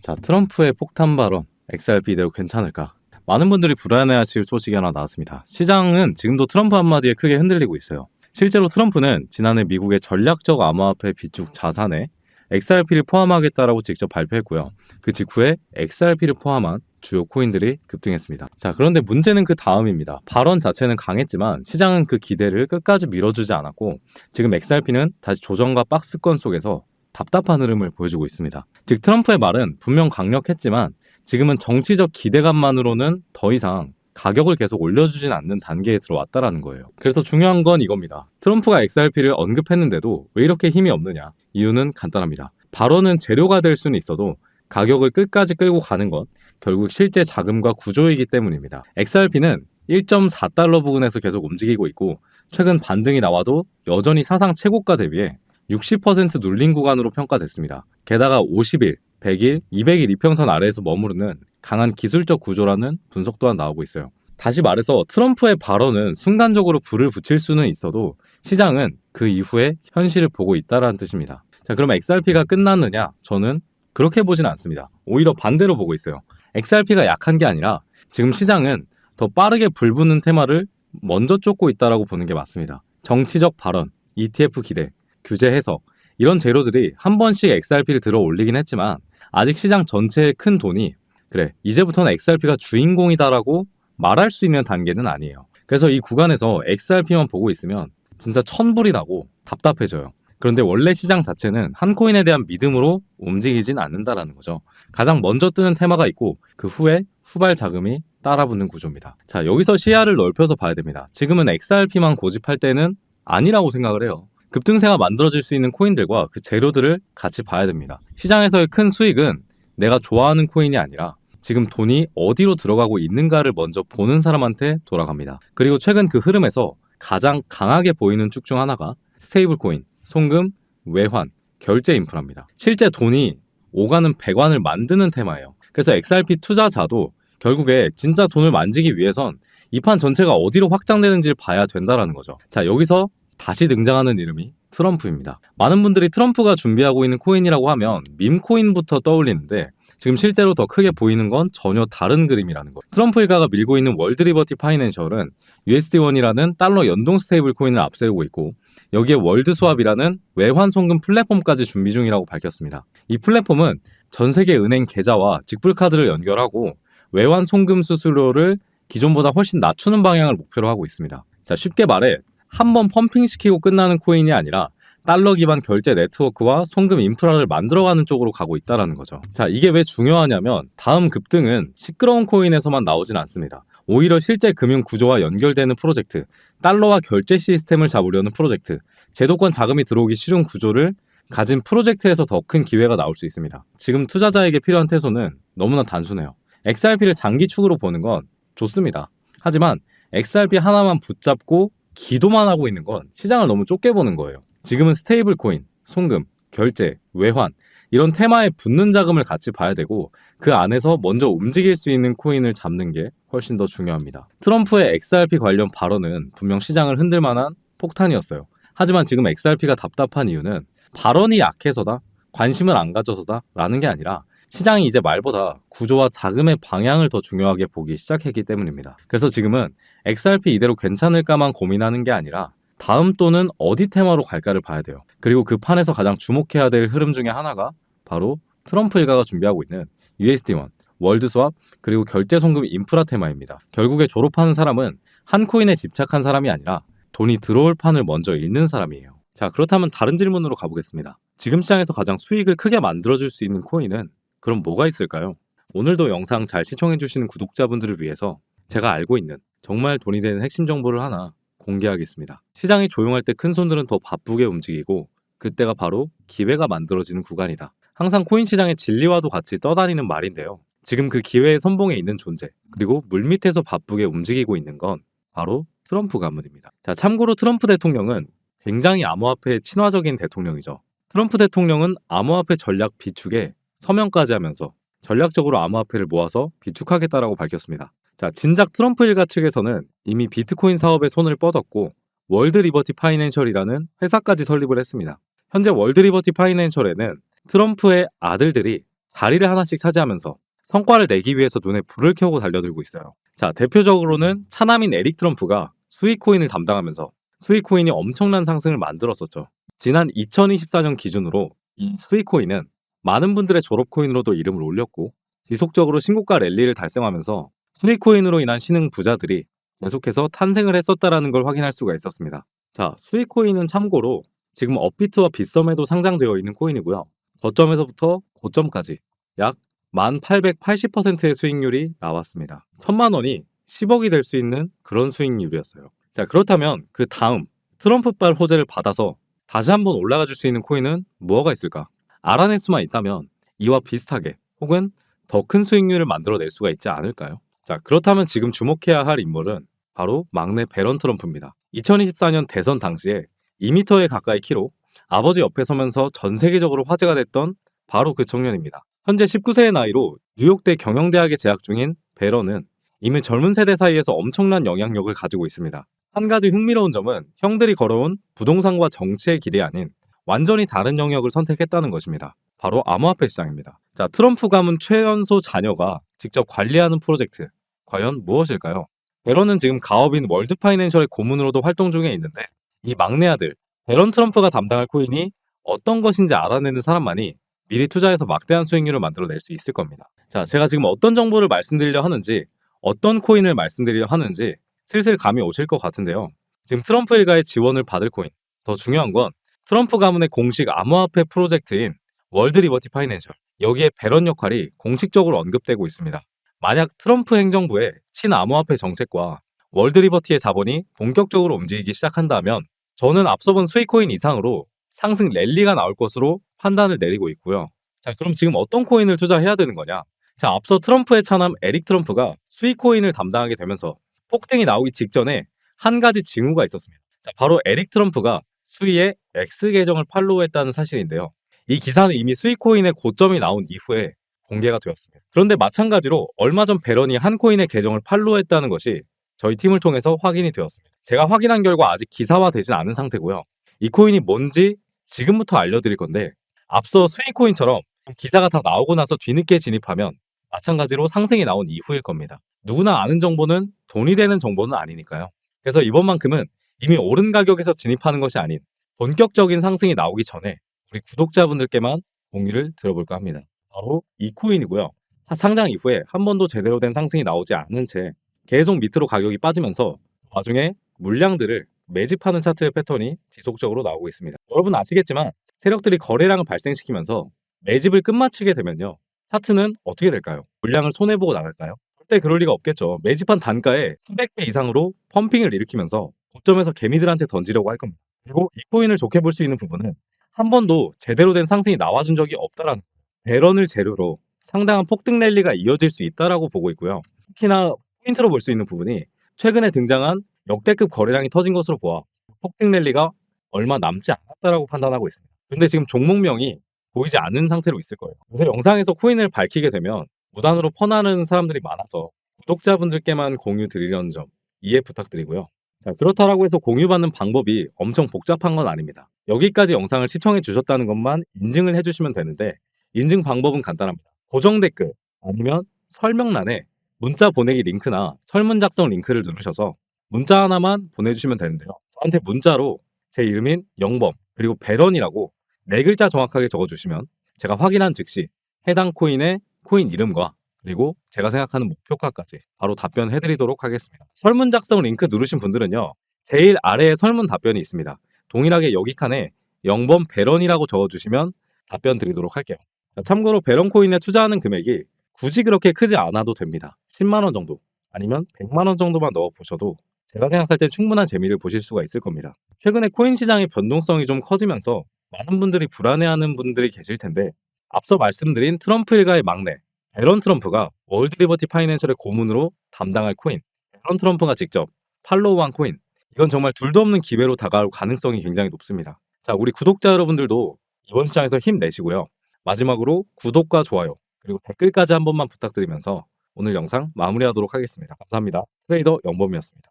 자, 트럼프의 폭탄 발언, XRP 이대로 괜찮을까? 많은 분들이 불안해하실 소식이 하나 나왔습니다. 시장은 지금도 트럼프 한마디에 크게 흔들리고 있어요. 실제로 트럼프는 지난해 미국의 전략적 암호화폐 비축 자산에 XRP를 포함하겠다라고 직접 발표했고요. 그 직후에 XRP를 포함한 주요 코인들이 급등했습니다. 자, 그런데 문제는 그 다음입니다. 발언 자체는 강했지만 시장은 그 기대를 끝까지 밀어주지 않았고 지금 XRP는 다시 조정과 박스권 속에서 답답한 흐름을 보여주고 있습니다. 즉 트럼프의 말은 분명 강력했지만 지금은 정치적 기대감만으로는 더 이상 가격을 계속 올려주진 않는 단계에 들어왔다라는 거예요. 그래서 중요한 건 이겁니다. 트럼프가 XRP를 언급했는데도 왜 이렇게 힘이 없느냐? 이유는 간단합니다. 발언은 재료가 될 수는 있어도 가격을 끝까지 끌고 가는 것, 결국 실제 자금과 구조이기 때문입니다. XRP는 1.4달러 부근에서 계속 움직이고 있고 최근 반등이 나와도 여전히 사상 최고가 대비해 60% 눌린 구간으로 평가됐습니다. 게다가 50일, 100일, 200일 이평선 아래에서 머무르는 강한 기술적 구조라는 분석 또한 나오고 있어요. 다시 말해서 트럼프의 발언은 순간적으로 불을 붙일 수는 있어도 시장은 그 이후에 현실을 보고 있다는 뜻입니다. 자, 그럼 XRP가 끝났느냐? 저는 그렇게 보지는 않습니다. 오히려 반대로 보고 있어요. XRP가 약한 게 아니라 지금 시장은 더 빠르게 불붙는 테마를 먼저 쫓고 있다고 보는 게 맞습니다. 정치적 발언, ETF 기대, 규제 해석 이런 재료들이 한 번씩 XRP를 들어 올리긴 했지만 아직 시장 전체의 큰 돈이 그래 이제부터는 XRP가 주인공이다라고 말할 수 있는 단계는 아니에요. 그래서 이 구간에서 XRP만 보고 있으면 진짜 천불이 나고 답답해져요. 그런데 원래 시장 자체는 한 코인에 대한 믿음으로 움직이진 않는다라는 거죠. 가장 먼저 뜨는 테마가 있고 그 후에 후발 자금이 따라붙는 구조입니다. 자, 여기서 시야를 넓혀서 봐야 됩니다. 지금은 XRP만 고집할 때는 아니라고 생각을 해요. 급등세가 만들어질 수 있는 코인들과 그 재료들을 같이 봐야 됩니다. 시장에서의 큰 수익은 내가 좋아하는 코인이 아니라 지금 돈이 어디로 들어가고 있는가를 먼저 보는 사람한테 돌아갑니다. 그리고 최근 그 흐름에서 가장 강하게 보이는 축 중 하나가 스테이블 코인, 송금, 외환, 결제 인프라입니다. 실제 돈이 오가는 배관을 만드는 테마예요. 그래서 XRP 투자자도 결국에 진짜 돈을 만지기 위해선 이 판 전체가 어디로 확장되는지를 봐야 된다는 거죠. 자, 여기서 다시 등장하는 이름이 트럼프입니다. 많은 분들이 트럼프가 준비하고 있는 코인이라고 하면 밈코인부터 떠올리는데 지금 실제로 더 크게 보이는 건 전혀 다른 그림이라는 거. 트럼프 일가가 밀고 있는 월드 리버티 파이낸셜은 USD1이라는 달러 연동 스테이블 코인을 앞세우고 있고 여기에 월드 스왑이라는 외환 송금 플랫폼까지 준비 중이라고 밝혔습니다. 이 플랫폼은 전 세계 은행 계좌와 직불카드를 연결하고 외환 송금 수수료를 기존보다 훨씬 낮추는 방향을 목표로 하고 있습니다. 자, 쉽게 말해 한번 펌핑시키고 끝나는 코인이 아니라 달러 기반 결제 네트워크와 송금 인프라를 만들어가는 쪽으로 가고 있다는 거죠. 자, 이게 왜 중요하냐면 다음 급등은 시끄러운 코인에서만 나오진 않습니다. 오히려 실제 금융 구조와 연결되는 프로젝트, 달러와 결제 시스템을 잡으려는 프로젝트, 제도권 자금이 들어오기 쉬운 구조를 가진 프로젝트에서 더 큰 기회가 나올 수 있습니다. 지금 투자자에게 필요한 태도는 너무나 단순해요. XRP를 장기축으로 보는 건 좋습니다. 하지만 XRP 하나만 붙잡고 기도만 하고 있는 건 시장을 너무 좁게 보는 거예요. 지금은 스테이블 코인, 송금, 결제, 외환 이런 테마에 붙는 자금을 같이 봐야 되고 그 안에서 먼저 움직일 수 있는 코인을 잡는 게 훨씬 더 중요합니다. 트럼프의 XRP 관련 발언은 분명 시장을 흔들 만한 폭탄이었어요. 하지만 지금 XRP가 답답한 이유는 발언이 약해서다, 관심을 안 가져서다 라는 게 아니라 시장이 이제 말보다 구조와 자금의 방향을 더 중요하게 보기 시작했기 때문입니다. 그래서 지금은 XRP 이대로 괜찮을까만 고민하는 게 아니라 다음 또는 어디 테마로 갈까를 봐야 돼요. 그리고 그 판에서 가장 주목해야 될 흐름 중에 하나가 바로 트럼프 일가가 준비하고 있는 USD1, 월드 스왑, 그리고 결제 송금 인프라 테마입니다. 결국에 졸업하는 사람은 한 코인에 집착한 사람이 아니라 돈이 들어올 판을 먼저 읽는 사람이에요. 자, 그렇다면 다른 질문으로 가보겠습니다. 지금 시장에서 가장 수익을 크게 만들어줄 수 있는 코인은 그럼 뭐가 있을까요? 오늘도 영상 잘 시청해주시는 구독자분들을 위해서 제가 알고 있는 정말 돈이 되는 핵심 정보를 하나 공개하겠습니다. 시장이 조용할 때 큰 손들은 더 바쁘게 움직이고 그때가 바로 기회가 만들어지는 구간이다. 항상 코인 시장의 진리와도 같이 떠다니는 말인데요. 지금 그 기회의 선봉에 있는 존재 그리고 물밑에서 바쁘게 움직이고 있는 건 바로 트럼프 가문입니다. 자, 참고로 트럼프 대통령은 굉장히 암호화폐에 친화적인 대통령이죠. 트럼프 대통령은 암호화폐 전략 비축에 서명까지 하면서 전략적으로 암호화폐를 모아서 비축하겠다라고 밝혔습니다. 자, 진작 트럼프 일가 측에서는 이미 비트코인 사업에 손을 뻗었고 월드 리버티 파이낸셜이라는 회사까지 설립을 했습니다. 현재 월드 리버티 파이낸셜에는 트럼프의 아들들이 자리를 하나씩 차지하면서 성과를 내기 위해서 눈에 불을 켜고 달려들고 있어요. 자, 대표적으로는 차남인 에릭 트럼프가 수익코인을 담당하면서 수익코인이 엄청난 상승을 만들었었죠. 지난 2024년 기준으로 이 수익코인은 많은 분들의 졸업코인으로도 이름을 올렸고 지속적으로 신고가 랠리를 달성하면서 수익코인으로 인한 신흥 부자들이 계속해서 탄생을 했었다라는 걸 확인할 수가 있었습니다. 자, 수익코인은 참고로 지금 업비트와 빗썸에도 상장되어 있는 코인이고요. 저점에서부터 고점까지 약 1880%의 수익률이 나왔습니다. 1000만 원이 10억이 될 수 있는 그런 수익률이었어요. 자, 그렇다면 그 다음 트럼프발 호재를 받아서 다시 한번 올라가 줄 수 있는 코인은 뭐가 있을까? 알아낼 수만 있다면 이와 비슷하게 혹은 더 큰 수익률을 만들어낼 수가 있지 않을까요? 자, 그렇다면 지금 주목해야 할 인물은 바로 막내 배런 트럼프입니다. 2024년 대선 당시에 2m에 가까이 키로 아버지 옆에 서면서 전 세계적으로 화제가 됐던 바로 그 청년입니다. 현재 19세의 나이로 뉴욕대 경영대학에 재학 중인 배런은 이미 젊은 세대 사이에서 엄청난 영향력을 가지고 있습니다. 한 가지 흥미로운 점은 형들이 걸어온 부동산과 정치의 길이 아닌 완전히 다른 영역을 선택했다는 것입니다. 바로 암호화폐 시장입니다. 자, 트럼프 가문 최연소 자녀가 직접 관리하는 프로젝트, 과연 무엇일까요? 배런은 지금 가업인 월드 파이낸셜의 고문으로도 활동 중에 있는데 이 막내 아들 배런 트럼프가 담당할 코인이 어떤 것인지 알아내는 사람만이 미리 투자해서 막대한 수익률을 만들어낼 수 있을 겁니다. 자, 제가 지금 어떤 정보를 말씀드리려 하는지, 어떤 코인을 말씀드리려 하는지 슬슬 감이 오실 것 같은데요. 지금 트럼프 일가의 지원을 받을 코인, 더 중요한 건 트럼프 가문의 공식 암호화폐 프로젝트인 월드 리버티 파이낸셜, 여기에 배런 역할이 공식적으로 언급되고 있습니다. 만약 트럼프 행정부의 친암호화폐 정책과 월드 리버티의 자본이 본격적으로 움직이기 시작한다면 저는 앞서 본 수익코인 이상으로 상승 랠리가 나올 것으로 판단을 내리고 있고요. 자, 그럼 지금 어떤 코인을 투자해야 되는 거냐? 자, 앞서 트럼프의 차남 에릭 트럼프가 수익코인을 담당하게 되면서 폭등이 나오기 직전에 한 가지 징후가 있었습니다. 자, 바로 에릭 트럼프가 수위의 X 계정을 팔로우했다는 사실인데요. 이 기사는 이미 수익코인의 고점이 나온 이후에 공개가 되었습니다. 그런데 마찬가지로 얼마 전 배런이 한 코인의 계정을 팔로우했다는 것이 저희 팀을 통해서 확인이 되었습니다. 제가 확인한 결과 아직 기사화되진 않은 상태고요. 이 코인이 뭔지 지금부터 알려드릴 건데 앞서 수익코인처럼 기사가 다 나오고 나서 뒤늦게 진입하면 마찬가지로 상승이 나온 이후일 겁니다. 누구나 아는 정보는 돈이 되는 정보는 아니니까요. 그래서 이번만큼은 이미 오른 가격에서 진입하는 것이 아닌 본격적인 상승이 나오기 전에 우리 구독자분들께만 공유를 드려볼까 합니다. 바로 이 코인이고요. 상장 이후에 한 번도 제대로 된 상승이 나오지 않은 채 계속 밑으로 가격이 빠지면서 나중에 물량들을 매집하는 차트의 패턴이 지속적으로 나오고 있습니다. 여러분 아시겠지만 세력들이 거래량을 발생시키면서 매집을 끝마치게 되면요. 차트는 어떻게 될까요? 물량을 손해보고 나갈까요? 절대 그럴 리가 없겠죠. 매집한 단가에 수백 배 이상으로 펌핑을 일으키면서 고점에서 개미들한테 던지려고 할 겁니다. 그리고 이 코인을 좋게 볼 수 있는 부분은 한 번도 제대로 된 상승이 나와준 적이 없다라는 배런을 재료로 상당한 폭등 랠리가 이어질 수 있다라고 보고 있고요. 특히나 포인트로 볼 수 있는 부분이 최근에 등장한 역대급 거래량이 터진 것으로 보아 폭등 랠리가 얼마 남지 않았다라고 판단하고 있습니다. 그런데 지금 종목명이 보이지 않는 상태로 있을 거예요. 요새 영상에서 코인을 밝히게 되면 무단으로 퍼나르는 사람들이 많아서 구독자분들께만 공유 드리려는 점 이해 부탁드리고요. 자, 그렇다라고 해서 공유받는 방법이 엄청 복잡한 건 아닙니다. 여기까지 영상을 시청해 주셨다는 것만 인증을 해주시면 되는데 인증 방법은 간단합니다. 고정 댓글 아니면 설명란에 문자 보내기 링크나 설문 작성 링크를 누르셔서 문자 하나만 보내주시면 되는데요. 저한테 문자로 제 이름인 영범 그리고 배런이라고 네 글자 정확하게 적어주시면 제가 확인한 즉시 해당 코인의 코인 이름과 그리고 제가 생각하는 목표가까지 바로 답변해드리도록 하겠습니다. 설문 작성 링크 누르신 분들은요. 제일 아래에 설문 답변이 있습니다. 동일하게 여기 칸에 영범 배런이라고 적어주시면 답변 드리도록 할게요. 자, 참고로 배런 코인에 투자하는 금액이 굳이 그렇게 크지 않아도 됩니다. 10만 원 정도 아니면 100만 원 정도만 넣어 보셔도 제가 생각할 때 충분한 재미를 보실 수가 있을 겁니다. 최근에 코인 시장의 변동성이 좀 커지면서 많은 분들이 불안해하는 분들이 계실 텐데 앞서 말씀드린 트럼프 일가의 막내 배런 트럼프가 월드 리버티 파이낸셜의 고문으로 담당할 코인 배런 트럼프가 직접 팔로우한 코인 이건 정말 둘도 없는 기회로 다가올 가능성이 굉장히 높습니다. 자, 우리 구독자 여러분들도 이번 시장에서 힘내시고요. 마지막으로 구독과 좋아요 그리고 댓글까지 한 번만 부탁드리면서 오늘 영상 마무리하도록 하겠습니다. 감사합니다. 트레이더 영범이었습니다.